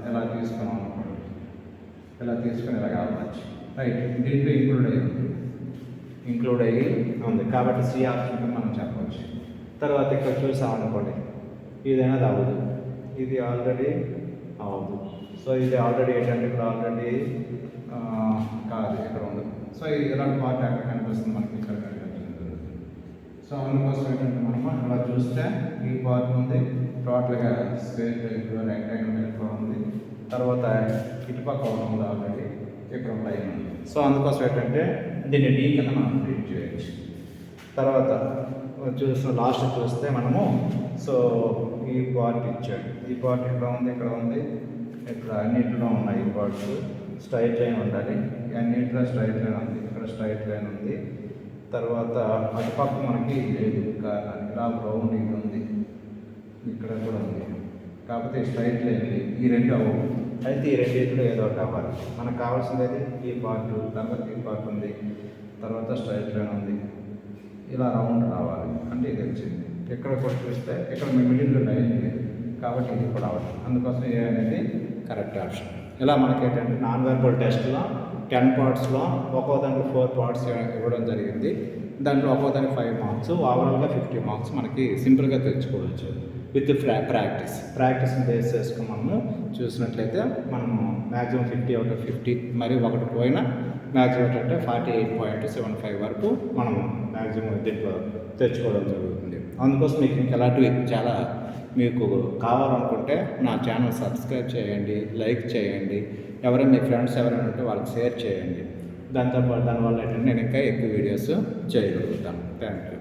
ఎలా తీసుకున్నాం అనుకోండి, ఇలా తీసుకుని ఇలా కావచ్చు రైట్. దీంట్లో ఇంక్లూడ్ అయ్యి ఉంది కాబట్టి సి ఆప్షన్ మనం చెప్పవచ్చు. తర్వాత ఇక్కడ చూసామనుకోండి, ఇదైనా అవ్వదు, ఇది ఆల్రెడీ అవ్వదు. సో ఇది ఆల్రెడీ ఏంటంటే ఇక్కడ ఆల్రెడీ కాదు, ఇక్కడ ఉంది. సో ఇలాంటి పార్ట్ ఎక్కడ కనిపిస్తుంది మనకి, ఇక్కడ కనిపిస్తుంది. సో అందుకోసం ఏంటంటే మనము అలా చూస్తే ఈ పార్ట్ ఉంది, టోటల్గా స్క్వేర్ రెక్టాంగిల్ ఉంది. తర్వాత ఇటుపక్క ఉంది ఆల్రెడీ, ఇక్కడ లైన్ ఉంది. సో అందుకోసం ఏంటంటే దీన్ని డీ కింద మనం ట్రీట్ చేయొచ్చు. తర్వాత లాస్ట్ చూస్తే మనము సో ఈ పార్ట్ ఇచ్చాడు, ఈ పార్ట్ ఇక్కడ ఉంది, ఇక్కడ అన్నింటిలో ఉన్నాయి. ఈ పార్ట్స్ స్ట్రైట్ లైన్ ఉండాలి, అన్నింటిలో స్ట్రైట్ లైన్ ఉంది, ఇక్కడ స్ట్రైట్ లైన్ ఉంది. తర్వాత అటుపక్క మనకి లేదు, ఇలా రౌండ్ ఇది ఉంది, ఇక్కడ కూడా ఉంది. కాకపోతే స్ట్రైట్ లైన్ ఈ రెండు అవ్వవు. అయితే ఈ రెండింటిలో ఏదో ఒకటి అవ్వాలి. మనకు కావాల్సింది ఈ పార్ట్, తర్వాత ఈ పార్ట్ ఉంది, తర్వాత స్ట్రైట్ లైన్ ఉంది, ఇలా రౌండ్ రావాలి. అంటే ఇది వచ్చింది. ఇక్కడ కూడా చూస్తే ఇక్కడ మిడిల్లో లైన్ లేదు కాబట్టి ఇది కూడా అవ్వాలి. అందుకోసం ఏ అనేది కరెక్ట్ ఆప్షన్. ఇలా మనకి ఏంటంటే నాన్ వెర్బల్ టెస్ట్లో 10 పార్ట్స్లో ఒక్కో దాంట్లో 4 పార్ట్స్ ఇవ్వడం జరిగింది. దాంట్లో ఒక్కో దానికి 5 మార్క్స్, ఓవరాల్గా 50 మార్క్స్ మనకి సింపుల్గా తెచ్చుకోవచ్చు విత్ ప్రాక్టీస్ని బేస్ చేసుకుని మనము చూసినట్లయితే మనము మ్యాక్సిమం 50 అవుట్ ఆఫ్ 50, మరి ఒకటి పోయినా మ్యాక్సిమం ఏంటంటే 48.75 వరకు మనం మ్యాక్సిమం దీంట్లో తెచ్చుకోవడం జరుగుతుంది. అందుకోసం మీకు ఇంకెలాంటివి చాలా మీకు కావాలనుకుంటే నా ఛానల్ సబ్స్క్రైబ్ చేయండి, లైక్ చేయండి, ఎవరైనా మీ ఫ్రెండ్స్ ఎవరైనా ఉంటే వాళ్ళకి షేర్ చేయండి. దానివల్ల ఏంటంటే నేను ఇంకా ఎక్కువ వీడియోస్ చేయగలుగుతాను. Thank you.